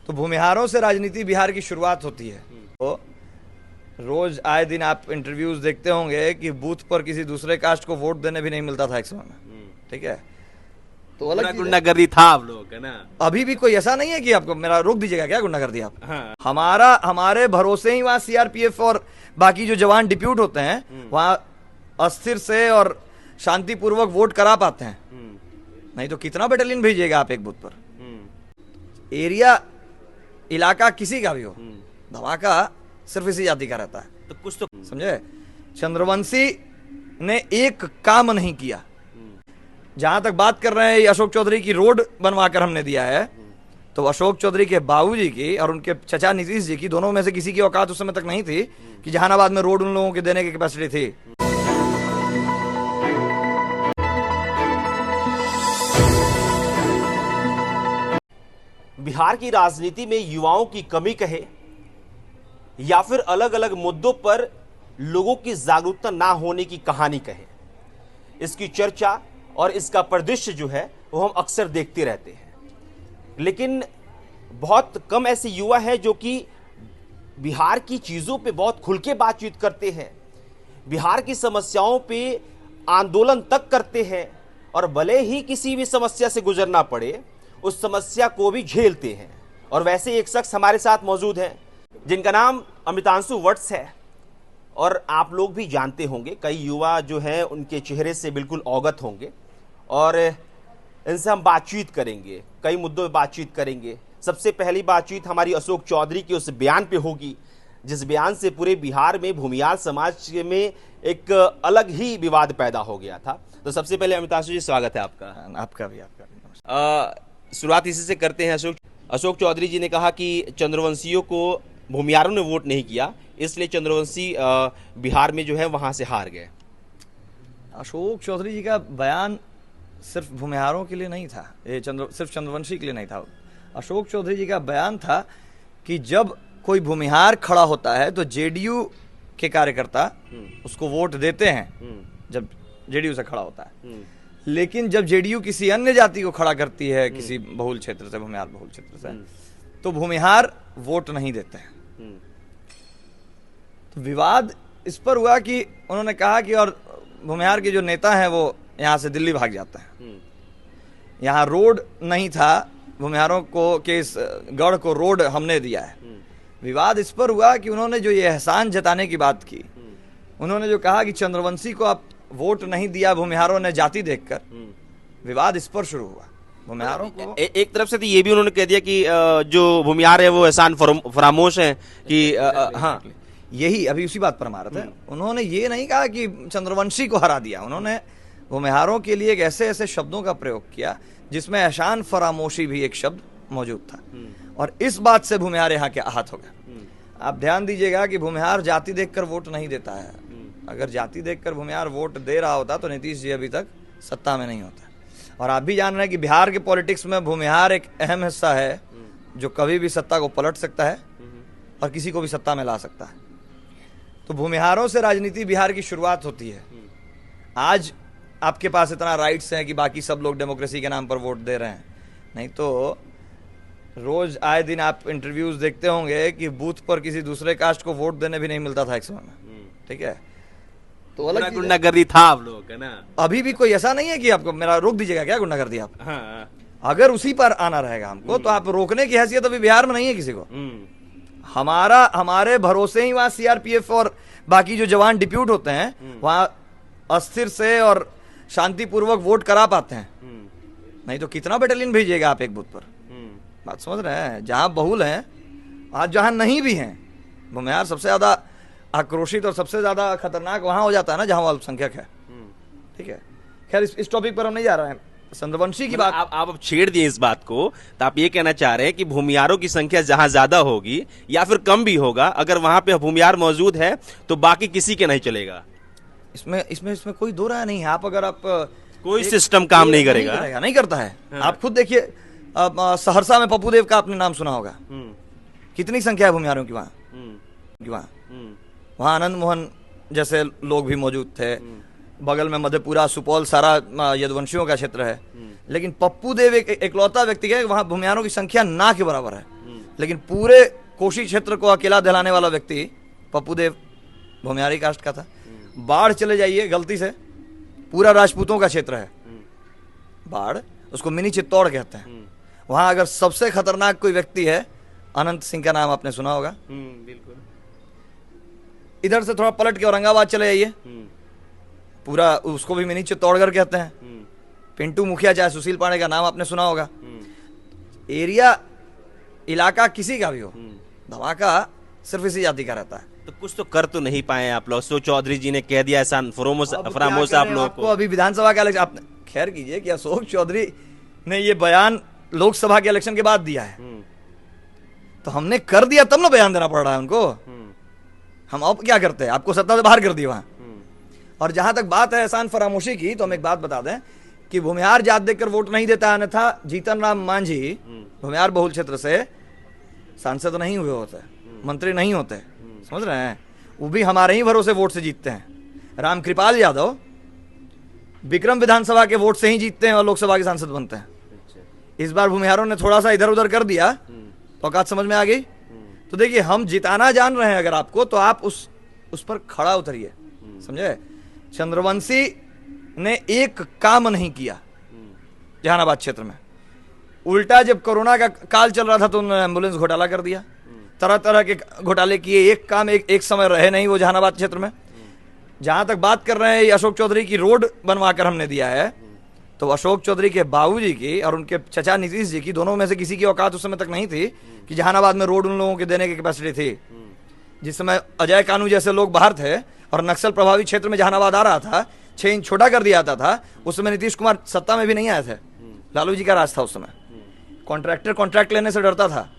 तो भूमिहारों से राजनीति बिहार की शुरुआत होती है। तो रोज आए दिन आप इंटरव्यूज देखते होंगे कि बूथ पर किसी दूसरे कास्ट को वोट देने भी नहीं मिलता था एक समय में, ठीक है। तो अलग गुंडागर्दी था आप लोगों का ना। अभी भी कोई ऐसा नहीं है कि आपको मेरा रोक दीजिएगा क्या गुंडागर्दी आप। हाँ। हमारे भरोसे ही वहाँ सीआरपीएफ और बाकी जो जवान डिप्यूट होते हैं वहाँ अस्थिर से और शांतिपूर्वक वोट करा पाते हैं। नहीं तो कितना बटालियन भेजिएगा आप एक बूथ पर। एरिया इलाका किसी का भी हो, धमाका सिर्फ इसी जाति का रहता है। तो कुछ तो समझे, चंद्रवंशी ने एक काम नहीं किया। जहां तक बात कर रहे हैं अशोक चौधरी की रोड बनवाकर हमने दिया है, तो अशोक चौधरी के बाबूजी की और उनके चचा नीतीश जी की, दोनों में से किसी की औकात उस समय तक नहीं थी कि जहानाबाद में रोड उन लोगों के देने की कैपेसिटी थी। बिहार की राजनीति में युवाओं की कमी कहे या फिर अलग अलग मुद्दों पर लोगों की जागरूकता ना होने की कहानी कहे, इसकी चर्चा और इसका परिदृश्य जो है वो हम अक्सर देखते रहते हैं। लेकिन बहुत कम ऐसे युवा हैं जो कि बिहार की चीज़ों पे बहुत खुल के बातचीत करते हैं, बिहार की समस्याओं पे आंदोलन तक करते हैं और भले ही किसी भी समस्या से गुजरना पड़े उस समस्या को भी झेलते हैं। और वैसे एक शख्स हमारे साथ मौजूद हैं जिनका नाम अमितांशु वत्स है, और आप लोग भी जानते होंगे, कई युवा जो हैं उनके चेहरे से बिल्कुल अवगत होंगे, और इनसे हम बातचीत करेंगे, कई मुद्दों पे बातचीत करेंगे। सबसे पहली बातचीत हमारी अशोक चौधरी के उस बयान पे होगी जिस बयान से पूरे बिहार में भूमिहार समाज में एक अलग ही विवाद पैदा हो गया था। तो सबसे पहले अमितांशु जी, स्वागत है आपका। आपका भी। शुरुआत इसी से करते हैं। अशोक चौधरी जी ने कहा कि चंद्रवंशियों को भूमिहारों ने वोट नहीं किया, इसलिए चंद्रवंशी बिहार में जो है वहां से हार गए। अशोक चौधरी जी का बयान सिर्फ भूमिहारों के लिए नहीं था, ये सिर्फ चंद्रवंशी के लिए नहीं था। अशोक चौधरी जी का बयान था कि जब कोई भूमिहार खड़ा होता है तो जेडीयू के कार्यकर्ता उसको वोट देते हैं जब जेडीयू से खड़ा होता है, लेकिन जब जेडीयू किसी अन्य जाति को खड़ा करती है, किसी बहुल क्षेत्र से, भूमिहार बहुल क्षेत्र से, तो भूमिहार वोट नहीं देते हैं। तो विवाद इस पर हुआ कि उन्होंने कहा कि और भूमिहार के जो नेता हैं वो यहाँ से दिल्ली भाग जाते हैं। यहाँ रोड नहीं था, भूमिहारों को के इस गढ़ को रोड हमने दिया है। विवाद इस पर हुआ कि उन्होंने जो ये एहसान जताने की बात की, उन्होंने जो कहा कि चंद्रवंशी को आप वोट नहीं दिया भूमिहारों ने जाति देखकर, विवाद इस पर शुरू हुआ। भूमिहारों को एक तरफ से तो ये भी उन्होंने कह दिया कि जो भूमिहार है वो एहसान फरामोश है कि हाँ, यही अभी उसी बात पर हमारा था। उन्होंने ये नहीं कहा कि चंद्रवंशी को हरा दिया, उन्होंने भूमिहारों के लिए एक ऐसे ऐसे शब्दों का प्रयोग किया जिसमें एहसान फरामोशी भी एक शब्द मौजूद था, और इस बात से भूमिहार यहाँ के आहत हो गए। आप ध्यान दीजिएगा कि भूमिहार जाति देखकर वोट नहीं देता है। अगर जाति देखकर भूमिहार वोट दे रहा होता तो नीतीश जी अभी तक सत्ता में नहीं होता। और आप भी जान रहे हैं कि बिहार के पॉलिटिक्स में भूमिहार एक अहम हिस्सा है जो कभी भी सत्ता को पलट सकता है और किसी को भी सत्ता में ला सकता है। तो भूमिहारों से राजनीति बिहार की शुरुआत होती है। आज आपके पास इतना राइट्स हैं कि बाकी सब लोग डेमोक्रेसी के नाम पर वोट दे रहे हैं, नहीं तो रोज आए दिन आप इंटरव्यूज देखते होंगे कि बूथ पर किसी दूसरे कास्ट को वोट देने भी नहीं मिलता था एक समय में, ठीक है। तो अलग गुंडागर्दी था आप लोगों का ना। अभी भी कोई ऐसा नहीं है कि आपको मेरा रोक दीजिएगा क्या गुंडागर्दी आप। हाँ। अगर उसी पर आना रहेगा हमको तो आप रोकने की हैसियत अभी बिहार में नहीं है किसी को। हमारे भरोसे ही वहाँ सीआरपीएफ और बाकी जो जवान डिप्यूट होते हैं वहाँ अस्थिर से और शांतिपूर्वक वोट करा पाते हैं। नहीं तो कितना बटालियन भेजिएगा आप एक बूथ पर। बात समझ रहे हैं, जहां बहुल हैं, आज जहां नहीं भी हैं, भूमिहार सबसे ज्यादा आक्रोशित और सबसे ज्यादा खतरनाक वहां हो जाता है ना जहां वो अल्पसंख्यक है, ठीक है। खैर इस टॉपिक पर हम नहीं जा रहे हैं। चंद्रवंशी की बात आप छेड़ दिए इस बात को, तो आप ये कहना चाह रहे हैं कि भूमिहारों की संख्या जहां ज्यादा होगी या फिर कम भी होगा, अगर वहां पे भूमिहार मौजूद है तो बाकी किसी के नहीं चलेगा। इसमें कोई दो राय नहीं है। आप कोई सिस्टम काम नहीं करेगा, नहीं करता है। आप खुद देखिए, सहरसा में पप्पू देव का आपने नाम सुना होगा, कितनी संख्या है भूमिहारों की वहाँ। वहाँ आनंद मोहन जैसे लोग भी मौजूद थे, बगल में मधेपुरा, सुपौल सारा यदुवंशियों का क्षेत्र है, लेकिन पप्पू देव एक इकलौता व्यक्ति है वहाँ भूमिहारों की संख्या ना के बराबर है। लेकिन पूरे कोशी क्षेत्र को अकेला दिलाने वाला व्यक्ति पप्पू देव भूमिहारी कास्ट का था। बाढ़ चले जाइए, गलती से पूरा राजपूतों का क्षेत्र है बाढ़, उसको मिनी चित्तौड़ कहते हैं। वहां अगर सबसे खतरनाक कोई व्यक्ति है, अनंत सिंह का नाम आपने सुना होगा। बिल्कुल। इधर से थोड़ा पलट के औरंगाबाद चले जाइए, पूरा उसको भी मिनी चित्तौड़गढ़ कहते हैं। पिंटू मुखिया चाहे सुशील पांडे का नाम आपने सुना होगा। एरिया इलाका किसी का भी हो, धमाका सिर्फ इसी जाति का रहता है। तो कुछ तो कर तो नहीं पाए आप लोग। अशोक चौधरी जी ने कह दिया ऐसा फरामोश आप लोगों को। अभी विधानसभा का इलेक्शन, आप खैर कीजिए कि अशोक चौधरी ने ये बयान लोकसभा के इलेक्शन के बाद दिया है, तो हमने कर दिया तब ना बयान देना पड़ रहा है उनको। हम अब क्या करते हैं, आपको सत्ता से बाहर कर दिया वहां। और जहां तक बात है एहसान फरामोशी की, तो हम एक बात बता दें कि भूमिहार जात देखकर वोट नहीं देता, अन्यथा जीतन राम मांझी भूमिहार बहुल क्षेत्र से सांसद नहीं हुए होते, मंत्री नहीं होते, समझ रहे हैं। वो भी हमारे ही भरोसे वोट से जीतते हैं। रामकृपाल यादव विक्रम विधानसभा के वोट से ही जीतते हैं और लोकसभा के सांसद बनते हैं। इस बार भूमिहारों ने थोड़ा सा इधर उधर कर दिया तो औकात समझ में आ गई। तो देखिए, हम जिताना जान रहे हैं अगर आपको, तो आप उस पर खड़ा उतरिए, समझे। चंद्रवंशी ने एक काम नहीं किया जहानाबाद क्षेत्र में। उल्टा जब कोरोना का काल चल रहा था तो उन्होंने एम्बुलेंस घोटाला कर दिया, तरह तरह के घोटाले किए। एक काम एक समय रहे नहीं वो जहानाबाद क्षेत्र में। जहां तक बात कर रहे हैं अशोक चौधरी की, रोड बनवाकर हमने दिया है, तो अशोक चौधरी के बाबूजी की और उनके चचा नीतीश जी की, दोनों में से किसी की औकात उस समय तक नहीं थी कि जहानाबाद में रोड उन लोगों के देने की कैपेसिटी थी। जिस समय अजय कानू जैसे लोग बाहर थे और नक्सल प्रभावित क्षेत्र में जहानाबाद आ रहा था, 6 इंच छोटा कर दिया था, उस समय नीतीश कुमार सत्ता में भी नहीं आए थे, लालू जी का राज था उस समय। कॉन्ट्रैक्टर कॉन्ट्रैक्ट लेने से डरता था।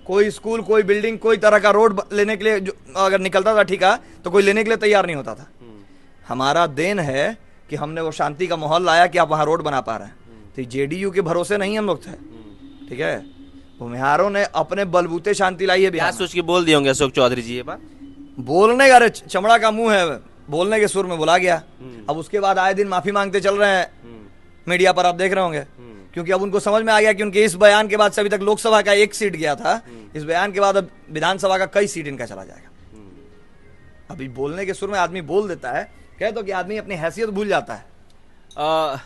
कोई स्कूल, कोई बिल्डिंग, कोई तरह का रोड लेने के लिए अगर निकलता था ठेका, तो कोई लेने के लिए तैयार नहीं होता था। हमारा देन है कि हमने वो शांति का माहौल लाया कि आप वहां रोड बना पा रहे हैं। तो जेडीयू के भरोसे नहीं हम लोग थे, ठीक है। भूमिहारों ने अपने बलबूते शांति लाई है। क्या सोच के बोल दिए होंगे अशोक चौधरी जी ये बात? बोलने का, अरे चमड़ा का मुंह है, बोलने के सुर में बोला गया। अब उसके बाद आए दिन माफी मांगते चल रहे हैं मीडिया पर, आप देख रहे होंगे, क्योंकि अब उनको समझ में आ गया कि उनके इस बयान के बाद से अभी तक लोकसभा का 1 सीट गया था, इस बयान के बाद अब विधानसभा का कई सीट इनका चला जाएगा। अभी बोलने के सुर में आदमी बोल देता है, कह तो कि आदमी अपनी हैसियत भूल जाता है।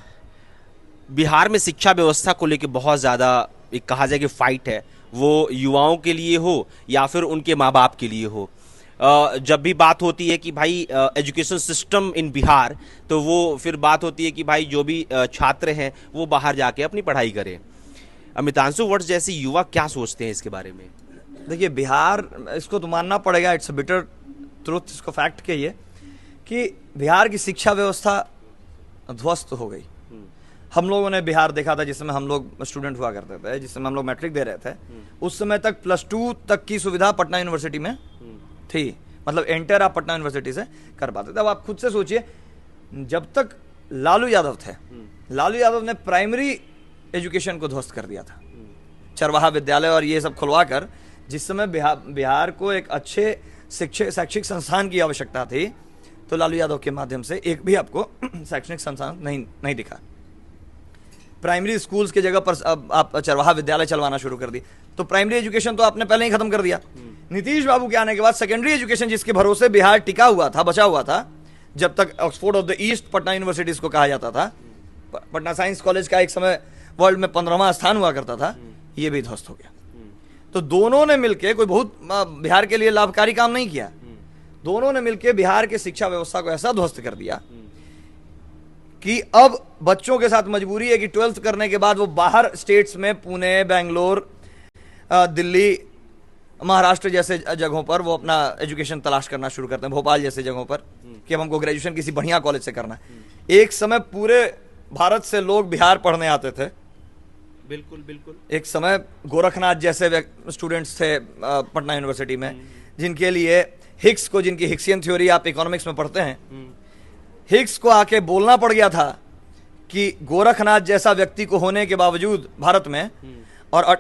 बिहार में शिक्षा व्यवस्था को लेकर बहुत ज्यादा एक कहा जाए कि फाइट है, वो युवाओं के लिए हो या फिर उनके माँ बाप के लिए हो। जब भी बात होती है कि भाई एजुकेशन सिस्टम इन बिहार, तो वो फिर बात होती है कि भाई जो भी छात्र हैं वो बाहर जाके अपनी पढ़ाई करें। अमितांशु वत्स जैसे युवा क्या सोचते हैं इसके बारे में? देखिए, बिहार, इसको तो मानना पड़ेगा, इट्स अ बिटर ट्रुथ, इसको फैक्ट कहिए कि बिहार की शिक्षा व्यवस्था ध्वस्त हो गई। हम लोगों ने बिहार देखा था जिस समय हम लोग स्टूडेंट हुआ करते थे, जिस समय हम लोग मैट्रिक दे रहे थे, उस समय तक +2 तक की सुविधा पटना यूनिवर्सिटी में थी। मतलब एंटर आप पटना यूनिवर्सिटी से कर पाते थे। अब आप खुद से सोचिए, जब तक लालू यादव थे, लालू यादव ने प्राइमरी एजुकेशन को ध्वस्त कर दिया था, चरवाहा विद्यालय और ये सब खुलवा कर। जिस समय बिहार को एक अच्छे शैक्षिक संस्थान की आवश्यकता थी, तो लालू यादव के माध्यम से एक भी आपको शैक्षणिक संस्थान नहीं दिखा। प्राइमरी स्कूल्स की जगह पर अब आप चरवाहा विद्यालय चलवाना शुरू कर दी, तो प्राइमरी एजुकेशन तो आपने पहले ही खत्म कर दिया। नीतीश बाबू के आने के बाद सेकेंडरी एजुकेशन, जिसके भरोसे बिहार टिका हुआ था, बचा हुआ था, जब तक Oxford of the east Patna universities को कहा जाता था, पटना साइंस कॉलेज का एक समय वर्ल्ड में 15वां स्थान हुआ करता था, ये भी ध्वस्त हो गया। तो दोनों ने मिलकर कोई बहुत बिहार के लिए लाभकारी काम नहीं किया। दोनों ने मिलकर बिहार के शिक्षा व्यवस्था को ऐसा ध्वस्त कर दिया कि अब बच्चों के साथ मजबूरी है कि 12th करने के बाद वो बाहर स्टेट्स में, पुणे, बेंगलोर, दिल्ली, महाराष्ट्र जैसे जगहों पर वो अपना एजुकेशन तलाश करना शुरू करते हैं, भोपाल जैसे जगहों पर, कि अब हमको ग्रेजुएशन किसी बढ़िया कॉलेज से करना है। एक समय पूरे भारत से लोग बिहार पढ़ने आते थे। बिल्कुल बिल्कुल। एक समय गोरखनाथ जैसे स्टूडेंट्स थे पटना यूनिवर्सिटी में, जिनके लिए हिग्स को, जिनकी हिग्सियन थ्योरी आप इकोनॉमिक्स में पढ़ते हैं, हिग्स को आके बोलना पड़ गया था कि गोरखनाथ जैसा व्यक्ति को होने के बावजूद भारत में, और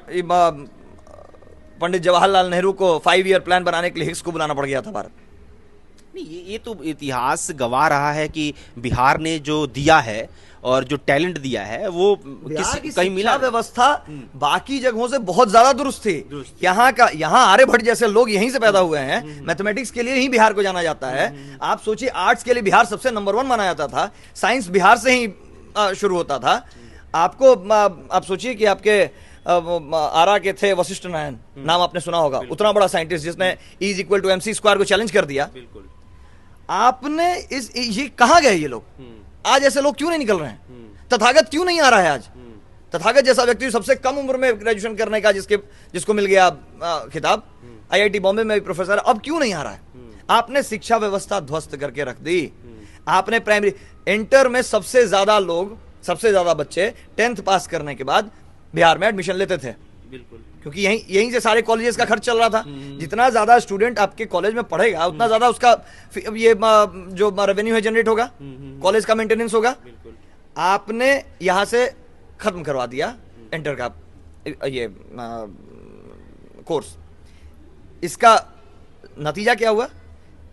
पंडित जवाहरलाल नेहरू को 5 ईयर प्लान बनाने के लिए हिग्स को बुलाना पड़ गया था भारत। नहीं, ये तो इतिहास गवाह रहा है कि बिहार ने जो दिया है और जो टैलेंट दिया है वो बिहार की कहीं मिला शिक्षा व्यवस्था बाकी जगहों से बहुत ज्यादा दुरुस्त थी। यहाँ आर्यभट्ट जैसे लोग यहीं से पैदा हुए हैं। मैथमेटिक्स के लिए ही बिहार को जाना जाता है। आप सोचिए, आर्ट्स के लिए बिहार सबसे नंबर 1 माना जाता था। साइंस बिहार से ही शुरू होता था। आपको आप सोचिए कि आपके आरा के थे वशिष्ठ नारायण, नाम आपने सुना होगा, उतना बड़ा साइंटिस्ट जिसने E=mc² को चैलेंज कर दिया। बिल्कुल। आपने ये कहां गए ये लोग? आज ऐसे लोग क्यों नहीं निकल रहे हैं? तथागत क्यों नहीं आ रहा है आज? तथागत जैसा व्यक्ति सबसे कम उम्र में ग्रेजुएशन करने का जिसको मिल गया खिताब, IIT बॉम्बे में भी प्रोफेसर, अब क्यों नहीं आ रहा है? आपने शिक्षा व्यवस्था ध्वस्त करके रख दी। आपने प्राइमरी इंटर में सबसे ज्यादा बच्चे 10th पास करने के बाद बिहार में एडमिशन लेते थे। बिल्कुल। क्योंकि यहीं से सारे कॉलेजेस का खर्च चल रहा था। जितना ज्यादा स्टूडेंट आपके कॉलेज में पढ़ेगा उतना ज्यादा उसका ये जो रेवेन्यू है जनरेट होगा, कॉलेज का मेंटेनेंस होगा। आपने यहां से खत्म करवा दिया इंटर का ये कोर्स। इसका नतीजा क्या हुआ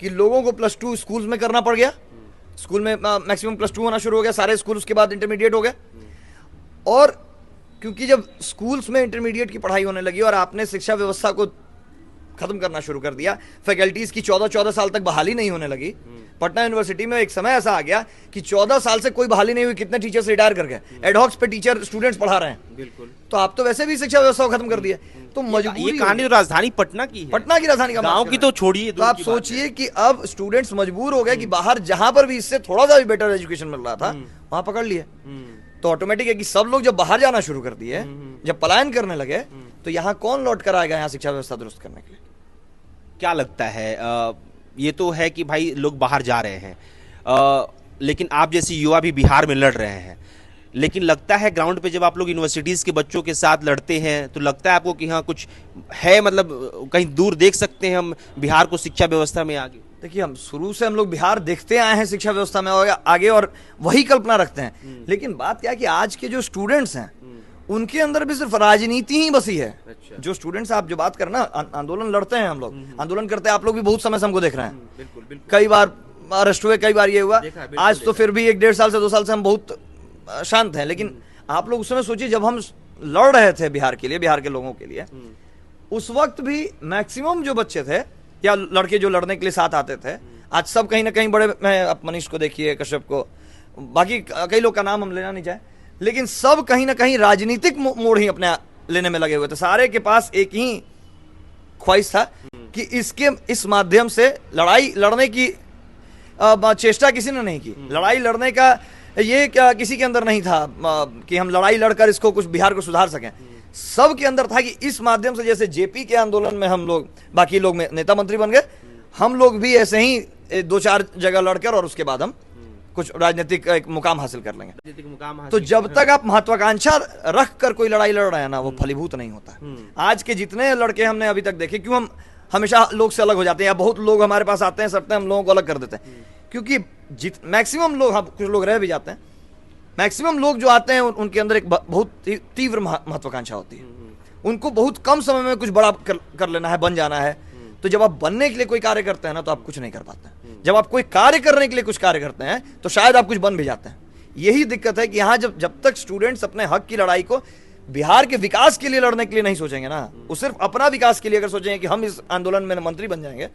कि लोगों को +2 स्कूल्स में करना पड़ गया। स्कूल में मैक्सिमम +2 होना शुरू हो गया, सारे स्कूल उसके बाद इंटरमीडिएट हो गए। और क्योंकि जब स्कूल्स में इंटरमीडिएट की पढ़ाई होने लगी और आपने शिक्षा व्यवस्था को खत्म करना शुरू कर दिया, फैकल्टीज की 14 साल तक बहाली नहीं होने लगी। पटना यूनिवर्सिटी में एक समय ऐसा आ गया कि 14 साल से कोई बहाली नहीं हुई, कितने टीचर्स रिटायर कर गए, एडहॉक्स पे टीचर स्टूडेंट्स पढ़ा रहे हैं। बिल्कुल। तो आप तो वैसे भी शिक्षा व्यवस्था को खत्म कर दिया। तो मजबूरी, ये कहानी तो राजधानी पटना की है। पटना की राजधानी का गांव की तो छोड़िए। तो आप सोचिए कि अब स्टूडेंट्स मजबूर हो गए कि बाहर जहां पर भी इससे थोड़ा सा भी बेटर एजुकेशन मिल रहा था वहां पकड़ लिए। तो ऑटोमेटिक है कि सब लोग जब बाहर जाना शुरू कर दिए, जब पलायन करने लगे, तो यहाँ कौन लौट कर आएगा यहाँ शिक्षा व्यवस्था दुरुस्त करने के लिए? क्या लगता है? ये तो है कि भाई लोग बाहर जा रहे हैं, लेकिन आप जैसे युवा भी बिहार में लड़ रहे हैं। लेकिन लगता है ग्राउंड पे जब आप लोग यूनिवर्सिटीज़ के बच्चों के साथ लड़ते हैं तो लगता है आपको कि हाँ कुछ है, मतलब कहीं दूर देख सकते हैं हम बिहार को शिक्षा व्यवस्था में आगे? देखिए, हम शुरू से हम लोग बिहार देखते आए हैं शिक्षा व्यवस्था में आगे, और वही कल्पना रखते हैं। लेकिन बात क्या है कि आज के जो स्टूडेंट्स हैं उनके अंदर भी सिर्फ राजनीति ही बसी है। अच्छा। जो स्टूडेंट्स, आप जो बात करना, आंदोलन लड़ते हैं हम लोग, आंदोलन करते हैं, आप लोग भी बहुत समय से हमको देख रहे हैं। बिल्कुल, बिल्कुल। कई बार अरेस्ट हुए, कई बार ये हुआ। आज तो फिर भी 1-1.5 साल से 2 साल से हम बहुत शांत हैं। लेकिन आप लोग उस समय सोचिए, जब हम लड़ रहे थे बिहार के लिए, बिहार के लोगों के लिए, उस वक्त भी मैक्सिमम जो बच्चे थे या लड़के जो लड़ने के लिए साथ आते थे, आज सब कहीं ना कहीं बड़े, आप मनीष को देखिए, कश्यप को, बाकी कई लोग का नाम हम लेना नहीं चाहे, लेकिन सब कहीं ना कहीं राजनीतिक मोड़ ही अपने लेने में लगे हुए थे। सारे के पास एक ही ख्वाहिश था कि इस माध्यम से लड़ाई लड़ने की चेष्टा किसी ने नहीं की। लड़ाई लड़ने का ये क्या किसी के अंदर नहीं था कि हम लड़ाई लड़कर इसको कुछ बिहार को सुधार सकें। सब के अंदर था कि इस माध्यम से, जैसे जेपी के आंदोलन में हम लोग बाकी लोग में नेता मंत्री बन गए, हम लोग भी ऐसे ही 2-4 जगह लड़कर और उसके बाद हम कुछ राजनीतिक एक मुकाम हासिल कर लेंगे। तो जब तक आप महत्वाकांक्षा रख कर कोई लड़ाई लड़ रहे हैं ना, वो फलीभूत नहीं होता। आज के जितने लड़के हमने अभी तक देखे, क्यों हम हमेशा लोग से अलग हो जाते हैं, या बहुत लोग हमारे पास आते हैं, सटते हैं, हम लोगों को अलग कर देते हैं, क्योंकि मैक्सिमम लोग, हम कुछ लोग रह भी जाते हैं, मैक्सिमम लोग जो आते हैं उनके अंदर एक बहुत तीव्र महत्वाकांक्षा होती है। उनको बहुत कम समय में कुछ बड़ा कर लेना है, बन जाना है। तो जब आप बनने के लिए कोई कार्य करते हैं ना, तो आप कुछ नहीं कर पाते हैं। जब आप कोई कार्य करने के लिए कुछ कार्य करते हैं तो शायद आप कुछ बन भी जाते हैं। यही दिक्कत है कि यहाँ जब तक स्टूडेंट्स अपने हक की लड़ाई को बिहार के विकास के लिए लड़ने के लिए नहीं सोचेंगे ना, वो सिर्फ अपना विकास के लिए अगर सोचेंगे कि हम इस आंदोलन में मंत्री बन जाएंगे,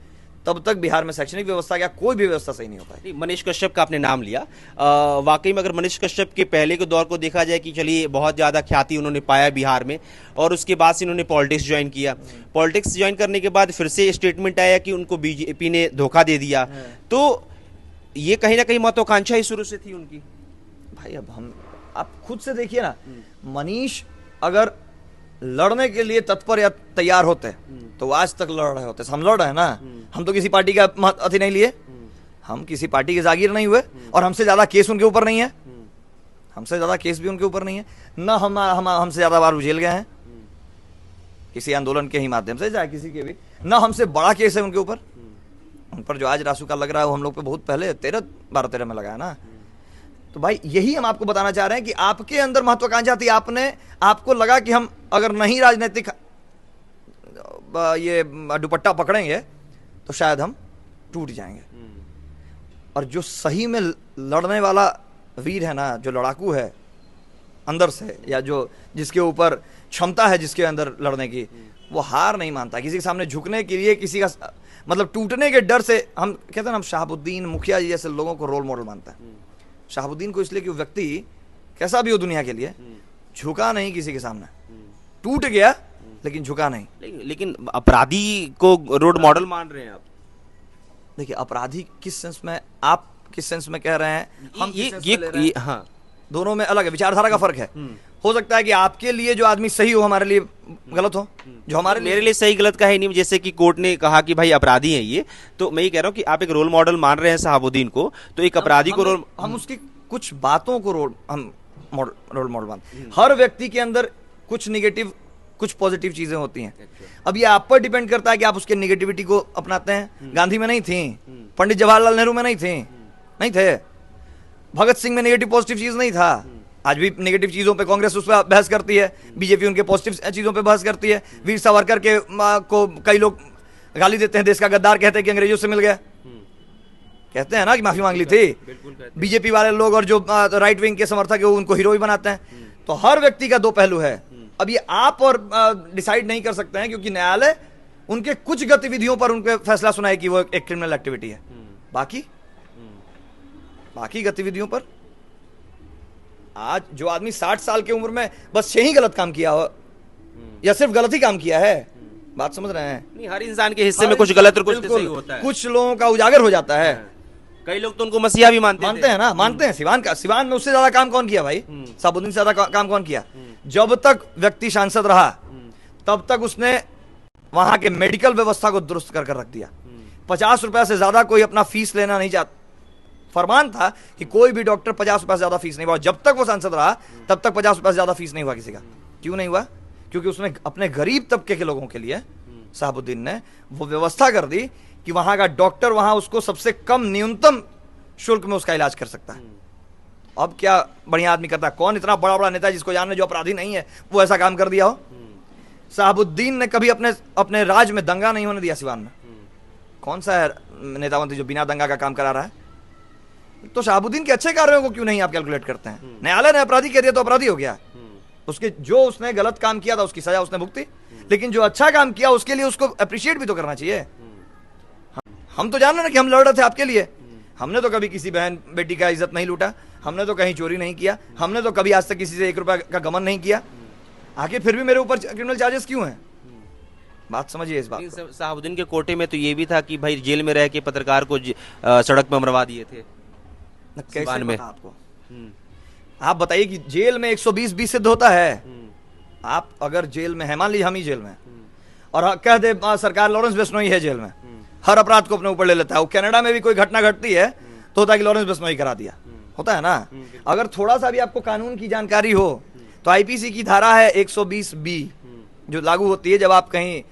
तब तक बिहार में शैक्षणिक व्यवस्था या कोई भी व्यवस्था सही नहीं हो पाएगी। मनीष कश्यप का आपने नाम लिया, वाकई में अगर मनीष कश्यप के पहले के दौर को देखा जाए कि चलिए बहुत ज़्यादा ख्याति उन्होंने पाया बिहार में, और उसके बाद से इन्होंने पॉलिटिक्स ज्वाइन किया। पॉलिटिक्स ज्वाइन करने के बाद फिर से स्टेटमेंट आया कि उनको बीजेपी ने धोखा दे दिया। तो ये कहीं ना कहीं महत्वाकांक्षा ही शुरू से थी उनकी। भाई अब आप खुद से देखिए ना, मनीष अगर लड़ने के लिए तत्पर या तैयार होते तो आज तक लड़ रहे होते। हम लड़ रहे हैं ना, हम तो किसी पार्टी का अति नहीं लिए, हम किसी पार्टी के जागीर नहीं हुए, और हमसे ज्यादा केस उनके ऊपर नहीं है, हमसे ज्यादा केस भी उनके ऊपर नहीं है ना। हमसे ज्यादा बार जेल गए हैं किसी आंदोलन के ही माध्यम से, चाहे किसी के भी, ना हमसे बड़ा केस है उनके ऊपर। उन पर जो आज रासुका लग रहा है वो हम लोग पे बहुत पहले 12-13 में लगा है ना। तो भाई यही हम आपको बताना चाह रहे हैं कि आपके अंदर महत्वाकांक्षा थी, आपको लगा कि हम अगर नहीं राजनीतिक ये दुपट्टा पकड़ेंगे तो शायद हम टूट जाएंगे। और जो सही में लड़ने वाला वीर है ना, जो लड़ाकू है अंदर से, या जो जिसके ऊपर क्षमता है जिसके अंदर लड़ने की, वो हार नहीं मानता किसी के सामने झुकने के लिए, किसी का मतलब टूटने के डर से। हम कहते हैं ना, हम शहाबुद्दीन मुखिया जी जैसे लोगों को रोल मॉडल मानता है। शहाबुद्दीन को इसलिए कि वो व्यक्ति कैसा भी हो दुनिया के लिए, झुका नहीं किसी के सामने, टूट गया लेकिन झुका नहीं। लेकिन अपराधी को रोल मॉडल मान रहे हैं आप? देखिए, अपराधी किस सेंस में, आप किस सेंस में कह रहे हैं, हम किस सेंस में ले रहे हैं, हाँ, दोनों में अलग है, विचारधारा का फर्क है। हो सकता है कि आपके लिए जो आदमी सही हो, हमारे लिए गलत हो। जो हमारे मेरे लिए सही गलत का है नहीं, जैसे कि कोर्ट ने कहा कि भाई अपराधी है ये, तो मैं ये कह रहा हूँ कि आप एक रोल मॉडल मान रहे हैं शहाबुद्दीन को, तो एक अपराधी को रोल, हम उसकी कुछ बातों को रोल मॉडल मानते। हर व्यक्ति के अंदर कुछ निगेटिव कुछ पॉजिटिव चीजें होती हैं। अब ये आप पर डिपेंड करता है कि आप उसके निगेटिविटी को अपनाते हैं। गांधी में नहीं थी, पंडित जवाहरलाल नेहरू में नहीं थे, नहीं थे, भगत सिंह में नेगेटिव पॉजिटिव चीज नहीं था। आज भी नेगेटिव चीजों पे कांग्रेस उस पर बहस करती है, बीजेपी उनके पॉजिटिव चीजों पे बहस करती है। वीर सावरकर के को कई लोग गाली देते हैं, देश का गद्दार कहते हैं कि अंग्रेजों से मिल गया, कहते हैं ना कि माफी मांग ली थी। बीजेपी वाले लोग और जो राइट विंग के समर्थक है उनको हीरो ही बनाते हैं। तो हर व्यक्ति का दो पहलू है। अब ये आप और डिसाइड नहीं कर सकते हैं, क्योंकि न्यायालय उनके कुछ गतिविधियों पर उनके फैसला सुनाए कि वो एक क्रिमिनल एक्टिविटी है, बाकी गतिविधियों पर। आज जो आदमी 60 साल की उम्र में बस 6 ही गलत काम किया हो, या सिर्फ गलत ही काम किया है, बात समझ रहे हैं? नहीं, हर इंसान के हिस्से में कुछ गलत और कुछ सही होता है। कुछ लोगों का उजागर हो जाता है। कई लोग तो उनको मसीहा भी मानते हैं ना, मानते हैं। सिवान में उससे ज्यादा काम कौन किया भाई? शहाबुद्दीन से ज्यादा काम कौन किया? जब तक व्यक्ति सांसद रहा तब तक उसने वहां के मेडिकल व्यवस्था को दुरुस्त कर रख दिया। 50 रुपए से ज्यादा कोई अपना फीस लेना नहीं चाहता। फरमान था कि कोई भी डॉक्टर 50 रुपए से ज्यादा फीस नहीं हुआ। जब तक वो सांसद रहा तब तक 50 रुपए से ज्यादा फीस नहीं हुआ किसी का। क्यों नहीं हुआ? क्योंकि उसने अपने गरीब तबके के लोगों के लिए, शहाबुद्दीन ने वो व्यवस्था कर दी कि वहां का डॉक्टर वहां उसको सबसे कम न्यूनतम शुल्क में उसका इलाज कर सकता है। अब क्या बढ़िया आदमी करता है? कौन इतना बड़ा बड़ा नेता जिसको जाने, जो अपराधी नहीं है, वो ऐसा काम कर दिया हो? शहाबुद्दीन ने कभी अपने राज में दंगा नहीं होने दिया सिवान में। कौन सा है नेता मंत्री जो बिना दंगा का काम करा रहा है? तो शहाबुद्दीन के अच्छे कार्यों को क्यों नहीं आप कैलकुलेट करते हैं? न्यायालय ने अपराधी कह दिया तो अपराधी हो गया। उसके जो उसने गलत काम किया था उसकी सजा उसने भुगती, लेकिन जो अच्छा काम किया उसके लिए उसको अप्रिशिएट भी तो करना चाहिए। हम तो जान रहे ना कि हम लड़ रहे थे आपके लिए। हमने तो कभी किसी बहन बेटी का इज्जत नहीं लूटा, हमने तो कहीं चोरी नहीं किया, हमने तो कभी आज तक किसी से 1 रुपया का गमन नहीं किया। आखिर फिर भी मेरे ऊपर क्रिमिनल चार्जेस क्यों हैं? बात समझिए इस बात को। शहाबुद्दीन के कोटे में तो ये भी था कि भाई जेल में रह के पत्रकार को सड़क पर मरवा दिए थे। कैसे पता आपको? आप बताइए कि जेल में 120 सिद्ध होता है। आप अगर जेल में है, मान लीजिए हम ही जेल में, और कह दे सरकार लॉरेंस बिश्नोई है जेल में, हर अपराध को अपने ऊपर ले लेता है। वो कनाडा में भी कोई घटना घटती है तो होता है कि लॉरेंस बिश्नोई करा दिया, होता है ना। अगर थोड़ा सा भी आपको कानून की जानकारी हो तो आईपीसी की धारा है 120B जो लागू होती है जब आप कहीं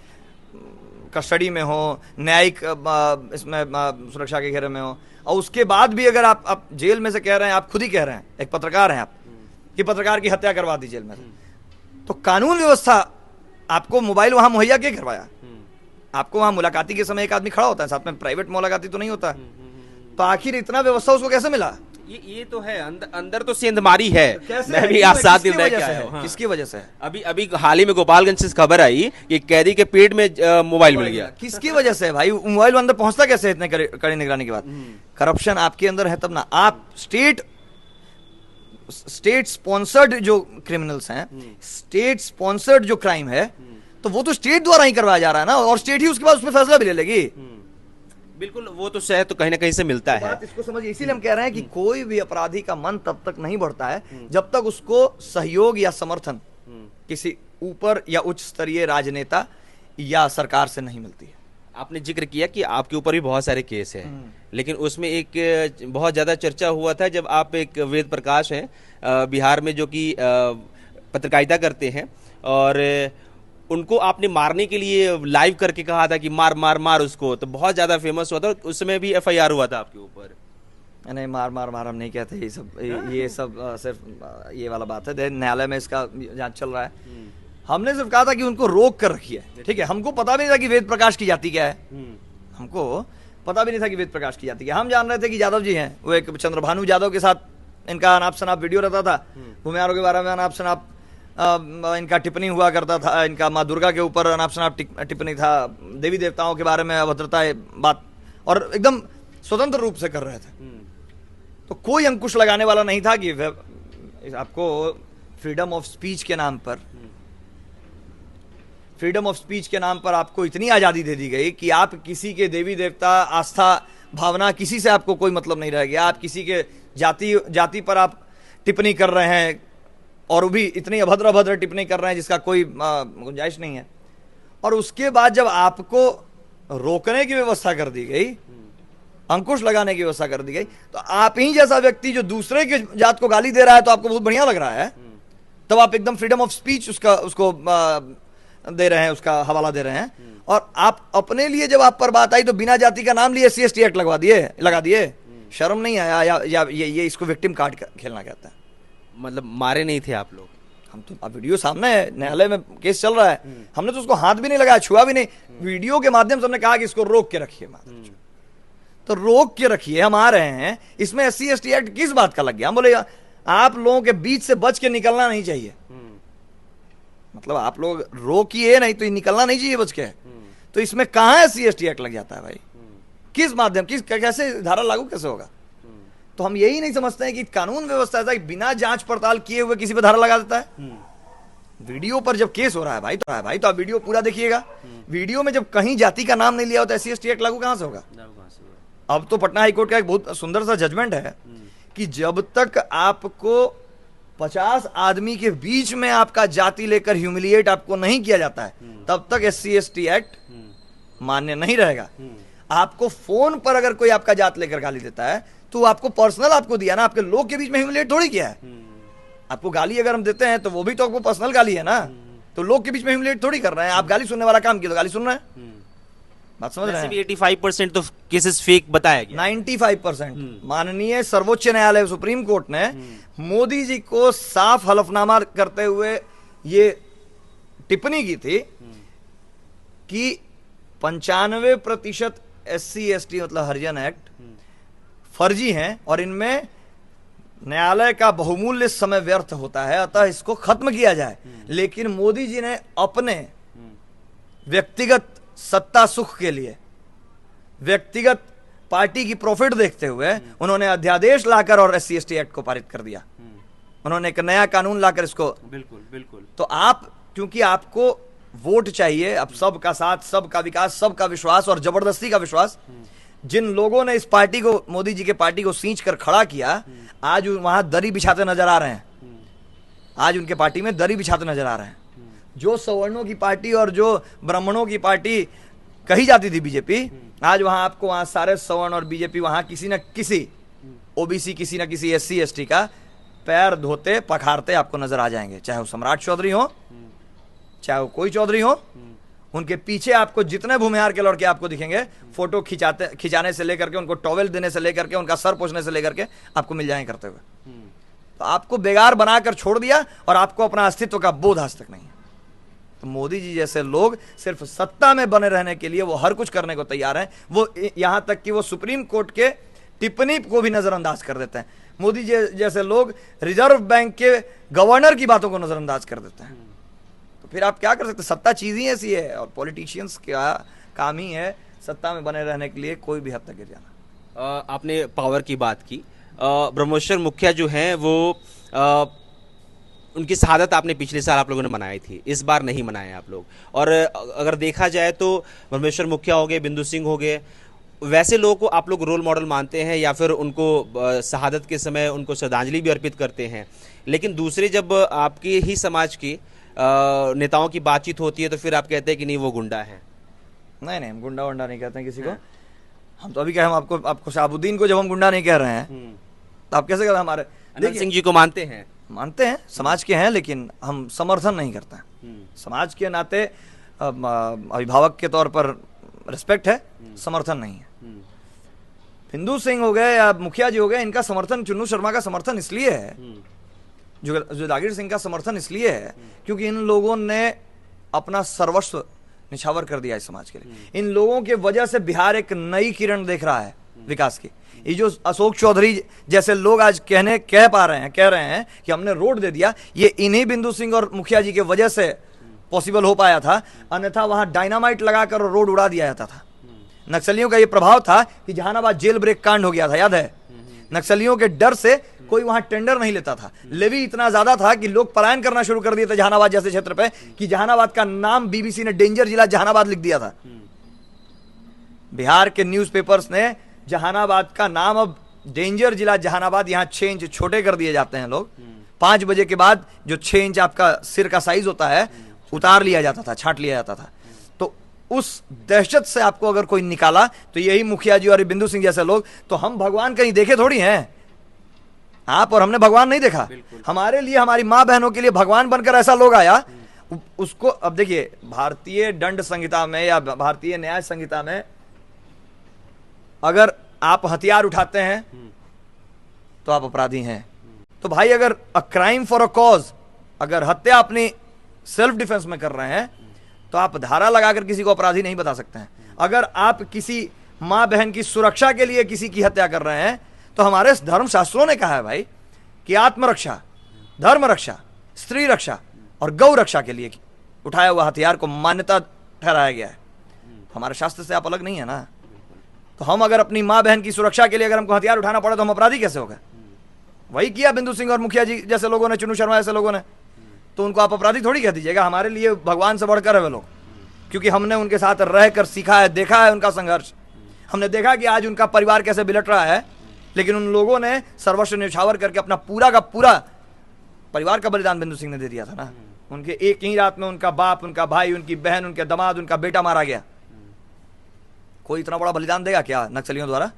कस्टडी में हो, न्यायिक इसमें सुरक्षा के घेरे में हो, और उसके बाद भी अगर आप जेल में से कह रहे हैं, आप खुद ही कह रहे हैं, एक पत्रकार हैं आप, कि पत्रकार की हत्या करवा दी जेल में, तो कानून व्यवस्था आपको मोबाइल वहां मुहैया क्या करवाया? आपको वहां मुलाकाती के समय एक आदमी खड़ा होता है साथ में, प्राइवेट मुलाकाती तो नहीं होता। तो आखिर इतना व्यवस्था उसको कैसे मिला? ये तो है, अंदर तो सेंधमारी है। मैं भी आज 7 दिन रह के आया हूं। किसकी वजह से? अभी हाल ही में गोपालगंज से खबर आई कि कैदी के पेट में मोबाइल मिल गया। किसकी वजह से भाई? मोबाइल अंदर पहुंचता कैसे इतने कड़ी निगरानी के बाद? करप्शन आपके अंदर है तब ना। आप स्टेट स्पॉन्सर्ड जो क्रिमिनल्स हैं, स्टेट स्पॉन्सर्ड जो क्राइम है, तो वो तो स्टेट द्वारा ही करवाया जा रहा है ना, और स्टेट ही उसके बाद उस पर फैसला भी ले लेगी। बिल्कुल, वो तो शायद तो कहीं ना कहीं से मिलता है। इसको समझिए, इसीलिए हम कह रहे हैं कि कोई भी अपराधी का मन तब तक नहीं बढ़ता है जब तक उसको सहयोग या समर्थन किसी ऊपर या उच्च स्तरीय राजनेता या सरकार से नहीं मिलती है। आपने जिक्र किया कि आपके ऊपर भी बहुत सारे केस हैं, लेकिन उसमें एक बहुत ज्यादा चर्चा हुआ था जब आप, एक वेद प्रकाश हैं बिहार में जो कि पत्रकारिता करते हैं, और उनको आपने मारने के लिए लाइव करके कहा था कि मार मार मार उसको, तो बहुत ज्यादा फेमस हुआ था। उस समय भी FIR हुआ था आपके ऊपर। नहीं, मार मार मार हम नहीं कहते। ये सब सिर्फ ये वाला बात है। न्यायालय में इसका जांच चल रहा है। हमने सिर्फ कहा था कि उनको रोक कर रखिए, ठीक है। हमको पता भी नहीं था कि वेद प्रकाश की जाति क्या है। हमको पता भी नहीं था कि वेद प्रकाश की जाति है। हम जान रहे थे कि यादव जी हैं, वो एक चंद्रभानु यादव के साथ इनका अनाप शनाप वीडियो रहता था, भूमिहारों के बारे में अनाप शनाप इनका टिप्पणी हुआ करता था, इनका माँ दुर्गा के ऊपर अनाप शनाप टिप्पणी था, देवी देवताओं के बारे में अभद्रता बात, और एकदम स्वतंत्र रूप से कर रहे थे। तो कोई अंकुश लगाने वाला नहीं था कि आपको फ्रीडम ऑफ स्पीच के नाम पर, फ्रीडम ऑफ स्पीच के नाम पर आपको इतनी आजादी दे दी गई कि आप किसी के देवी देवता आस्था भावना किसी से आपको कोई मतलब नहीं रह गया। आप किसी के जाति पर आप टिप्पणी कर रहे हैं, और वो भी इतनी अभद्र टिप्पणी कर रहे हैं जिसका कोई गुंजाइश नहीं है। और उसके बाद जब आपको रोकने की व्यवस्था कर दी गई, अंकुश लगाने की व्यवस्था कर दी गई, तो आप ही जैसा व्यक्ति जो दूसरे के जात को गाली दे रहा है तो आपको बहुत बढ़िया लग रहा है, तब आप एकदम फ्रीडम ऑफ स्पीच उसको दे रहे हैं, उसका हवाला दे रहे हैं। और आप अपने लिए जब आप पर बात आई तो बिना जाति का नाम लिए SC/ST एक्ट लगा दिए। शर्म नहीं आया? या ये इसको विक्टिम कार्ड खेलना कहता है। मतलब मारे नहीं थे आप लोग? हम तो, अब वीडियो सामने है, न्यायालय में केस चल रहा है, हमने तो उसको हाथ भी नहीं लगाया, छुआ भी नहीं। वीडियो के माध्यम से हमने कहा कि इसको रोक के रखिए, तो रोक के रखिए, हम आ रहे हैं। इसमें SC/ST एक्ट किस बात का लग गया? हम बोले आप लोगों के बीच से बच के निकलना नहीं चाहिए, मतलब आप लोग रोकिए, नहीं तो निकलना नहीं चाहिए बच के। तो इसमें कहां SC/ST एक्ट लग जाता है भाई? किस माध्यम, कैसे धारा लागू कैसे होगा? तो हम यही नहीं समझते हैं कि कानून व्यवस्था ऐसा कि बिना जांच पड़ताल किए हुए किसी पे धारा लगा देता है। वीडियो पर जब केस हो रहा है भाई, तो आप वीडियो पूरा देखिएगा। वीडियो में जब कहीं जाति का नाम नहीं लिया होता, SC/ST एक्ट लागू कहां से होगा? अब तो पटना हाईकोर्ट का एक बहुत सुंदर सा जजमेंट है कि जब तक आपको 50 आदमी के बीच में आपका जाति लेकर ह्यूमिलिएट आपको नहीं किया जाता है, तब तक SC/ST एक्ट मान्य नहीं रहेगा। आपको फोन पर अगर कोई आपका जात लेकर गाली देता है तो आपको पर्सनल आपको दिया ना, आपके लोग के बीच में ह्यूमिलिएट थोड़ी किया है। आपको गाली अगर हम देते हैं तो वो भी तो आपको पर्सनल गाली है ना, तो लोग के बीच में ह्यूमिलिएट थोड़ी कर रहे हैं। आप गाली सुनने वाला काम किया तो गाली सुन रहे हैं, बात समझ रहे हैं? 85% तो केसेस फेक बताया गया। 95%। माननीय सर्वोच्च न्यायालय सुप्रीम कोर्ट ने मोदी जी को साफ हलफनामा करते हुए ये टिप्पणी की थी कि 95% SC/ST मतलब हरिजन एक्ट फर्जी हैं और इनमें न्यायालय का बहुमूल्य समय व्यर्थ होता है, अतः इसको खत्म किया जाए। लेकिन मोदी जी ने अपने व्यक्तिगत सत्ता सुख के लिए, व्यक्तिगत पार्टी की प्रॉफिट देखते हुए उन्होंने अध्यादेश लाकर और SC/ST एक्ट को पारित कर दिया। उन्होंने एक नया कानून लाकर इसको, बिल्कुल। तो आप, क्योंकि आपको वोट चाहिए, अब सबका साथ, सबका विकास, सबका विश्वास और जबरदस्ती का विश्वास, जिन लोगों ने इस पार्टी को, मोदी जी के पार्टी को सींच कर खड़ा किया, आज वहां दरी बिछाते नजर आ रहे हैं। आज उनके पार्टी में दरी बिछाते नजर आ रहे हैं। जो सवर्णों की पार्टी और जो ब्राह्मणों की पार्टी कही जाती थी बीजेपी, आज वहां आपको, वहां सारे सवर्ण और बीजेपी वहां किसी न किसी OBC, किसी न किसी SC/ST का पैर धोते पखारते आपको नजर आ जाएंगे। चाहे वो सम्राट चौधरी हो, चाहे वो कोई चौधरी हो, उनके पीछे आपको जितने भूमिहार के लड़के आपको दिखेंगे, फोटो खिंचाने से लेकर के, उनको टॉवेल देने से लेकर के, उनका सर पोछने से लेकर के आपको मिल जाएंगे करते हुए। तो आपको बेगार बनाकर छोड़ दिया और आपको अपना अस्तित्व का बोध आज तक नहीं है। तो मोदी जी जैसे लोग सिर्फ सत्ता में बने रहने के लिए वो हर कुछ करने को तैयार हैं। वो यहां तक कि वो सुप्रीम कोर्ट के टिप्पणी को भी नजरअंदाज कर देते हैं। मोदी जी जैसे लोग रिजर्व बैंक के गवर्नर की बातों को नजरअंदाज कर देते हैं। तो फिर आप क्या कर सकते? सत्ता चीज ही ऐसी है और पॉलिटिशियंस का काम ही है सत्ता में बने रहने के लिए कोई भी हद तक गिर जाना। आपने पावर की बात की। ब्रह्मेश्वर मुखिया जो हैं वो उनकी शहादत आपने पिछले साल आप लोगों ने मनाई थी, इस बार नहीं मनाए आप लोग। और अगर देखा जाए तो ब्रह्मेश्वर मुखिया हो गए, बिंदु सिंह हो गए, वैसे लोगों को आप लोग रोल मॉडल मानते हैं या फिर उनको शहादत के समय उनको श्रद्धांजलि भी अर्पित करते हैं। लेकिन दूसरे जब आपके ही समाज की नेताओं की बातचीत होती है तो फिर आप कहते हैं कि नहीं वो गुंडा है। नहीं, हम गुंडा वंडा नहीं कहते हैं किसी को। हम तो अभी कहें, हम आपको शहाबुद्दीन को जब हम गुंडा नहीं कह रहे हैं तो आप कैसे कहें? हमारे अनंत सिंह जी को मानते हैं, समाज के हैं, लेकिन हम समर्थन नहीं करते हैं। समाज के नाते अभिभावक के तौर पर रिस्पेक्ट है, समर्थन नहीं है। बिंदु सिंह हो गए या मुखिया जी हो गए, इनका समर्थन, चुन्नू शर्मा का समर्थन इसलिए है, जो जागीर सिंह का समर्थन इसलिए है क्योंकि इन लोगों ने अपना सर्वस्व निछावर कर दिया इस समाज के लिए। इन लोगों के वजह से बिहार एक नई किरण देख रहा है विकास की। ये जो अशोक चौधरी जैसे लोग आज कह रहे हैं कि हमने रोड दे दिया, ये इन्हीं बिंदु सिंह और मुखिया जी के वजह से पॉसिबल हो पाया था, अन्यथा वहां डायनामाइट लगाकर रोड उड़ा दिया जाता था। नक्सलियों का ये प्रभाव था कि जहानाबाद जेल ब्रेक कांड हो गया था, याद है? नक्सलियों के डर से कोई वहां टेंडर नहीं लेता था। लेवी इतना ज्यादा था कि लोग पलायन करना शुरू कर दिए थे जहानाबाद जैसे क्षेत्र पे, कि जहानाबाद का नाम बीबीसी ने डेंजर जिला जहानाबाद लिख दिया था। बिहार के न्यूज़पेपर्स ने जहानाबाद का नाम अब डेंजर जिला जहानाबाद, यहां 6 इंच छोटे कर दिए जाते हैं लोग। 5 बजे के बाद जो 6 इंच आपका सिर का साइज होता है उतार लिया जाता था, छांट लिया जाता था। तो उस दहशत से आपको अगर कोई निकाला तो यही मुखिया जी और बिंदु सिंह जैसे लोग। तो हम भगवान कहीं देखे थोड़ी हैं, आप और हमने भगवान नहीं देखा। हमारे लिए, हमारी मां बहनों के लिए भगवान बनकर ऐसा लोग आया, उसको अब देखिए भारतीय दंड संहिता में या भारतीय न्याय संहिता में अगर आप हथियार उठाते हैं तो आप अपराधी हैं। तो भाई अगर a crime for a cause, अगर हत्या अपनी सेल्फ डिफेंस में कर रहे हैं तो आप धारा लगाकर किसी को अपराधी नहीं बता सकते हैं। अगर आप किसी मां बहन की सुरक्षा के लिए किसी की हत्या कर रहे हैं तो हमारे धर्म शास्त्रों ने कहा है भाई कि आत्मरक्षा, धर्म रक्षा, स्त्री रक्षा और गौ रक्षा के लिए उठाया हुआ हथियार को मान्यता ठहराया गया है। हमारे शास्त्र से आप अलग नहीं है ना। तो हम अगर अपनी मां बहन की सुरक्षा के लिए अगर हमको हथियार उठाना पड़ा तो हम अपराधी कैसे हो गए? वही किया बिंदु सिंह और मुखिया जी जैसे लोगों ने, चुनू शर्मा जैसे लोगों ने। तो उनको आप अपराधी थोड़ी कह दीजिएगा। हमारे लिए भगवान से बढ़कर है वे लोग, क्योंकि हमने उनके साथ रहकर सीखा है, देखा है उनका संघर्ष। हमने देखा कि आज उनका परिवार कैसे बिलट रहा है, लेकिन उन लोगों ने सर्वस्व न्यौछावर करके अपना पूरा का पूरा परिवार का बलिदान बिंदु सिंह ने दे दिया था ना। उनके एक ही रात में उनका बाप, उनका भाई, उनकी बहन, उनके दामाद, उनका बेटा मारा गया। कोई इतना बड़ा बलिदान देगा क्या नक्सलियों द्वारा?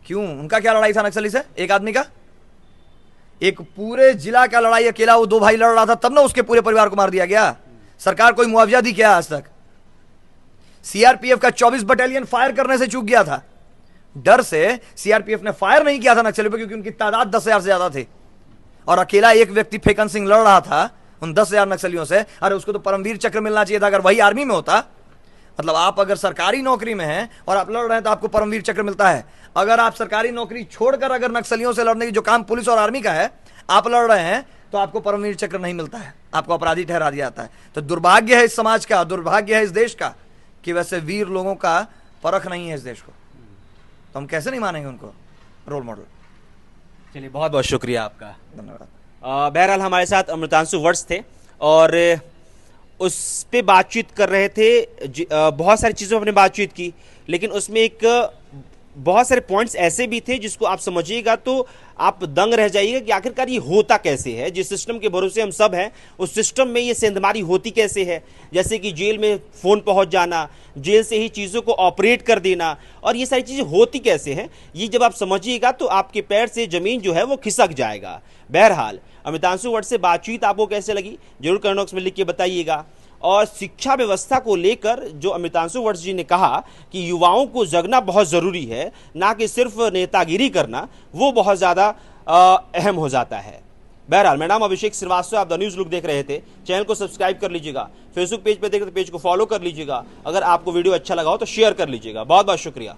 क्यों? उनका क्या लड़ाई था नक्सली से? एक आदमी का, एक पूरे जिला का लड़ाई अकेला वो 2 भाई लड़ रहा था, तब ना उसके पूरे परिवार को मार दिया गया। सरकार कोई मुआवजा दी क्या आज तक? सीआरपीएफ का 24 बटालियन फायर करने से चूक गया था। डर से सीआरपीएफ ने फायर नहीं किया था नक्सलियों पर, क्योंकि उनकी तादाद 10,000 से ज्यादा थी और अकेला एक व्यक्ति फेकन सिंह लड़ रहा था उन 10,000 नक्सलियों से। अरे उसको तो परमवीर चक्र मिलना चाहिए था अगर वही आर्मी में होता। मतलब आप अगर सरकारी नौकरी में हैं और आप लड़ रहे हैं तो आपको परमवीर चक्र मिलता है। अगर आप सरकारी नौकरी छोड़कर अगर नक्सलियों से लड़ने की, जो काम पुलिस और आर्मी का है, आप लड़ रहे हैं तो आपको परमवीर चक्र नहीं मिलता है, आपको अपराधी ठहरा दिया जाता है। तो दुर्भाग्य है इस समाज का, दुर्भाग्य है इस देश का कि वैसे वीर लोगों का परख नहीं है इस देश को। तो हम कैसे नहीं मानेंगे उनको रोल मॉडल। चलिए, बहुत बहुत शुक्रिया आपका, धन्यवाद। बहरहाल हमारे साथ अमृतांशु वत्स थे और उस पे बातचीत कर रहे थे। बहुत सारी चीज़ों पर हमने बातचीत की, लेकिन उसमें एक बहुत सारे पॉइंट्स ऐसे भी थे जिसको आप समझिएगा तो आप दंग रह जाइएगा कि आखिरकार ये होता कैसे है। जिस सिस्टम के भरोसे हम सब हैं, उस सिस्टम में ये सेंधमारी होती कैसे है? जैसे कि जेल में फ़ोन पहुंच जाना, जेल से ही चीज़ों को ऑपरेट कर देना, और ये सारी चीज़ें होती कैसे हैं, ये जब आप समझिएगा तो आपके पैर से ज़मीन जो है वो खिसक जाएगा। बहरहाल अमृतांशु वत्स से बातचीत आपको कैसे लगी जरूर कमेंट बॉक्स में लिख के बताइएगा। और शिक्षा व्यवस्था को लेकर जो अमृतांशु वत्स जी ने कहा कि युवाओं को जगना बहुत ज़रूरी है, ना कि सिर्फ नेतागिरी करना, वो बहुत ज़्यादा अहम हो जाता है। बहरहाल मेरा नाम अभिषेक श्रीवास्तव, आप द न्यूज़ लुक देख रहे थे। चैनल को सब्सक्राइब कर लीजिएगा, फेसबुक पेज पे देख रहे तो पेज को फॉलो कर लीजिएगा। अगर आपको वीडियो अच्छा लगा हो तो शेयर कर लीजिएगा। बहुत बहुत शुक्रिया।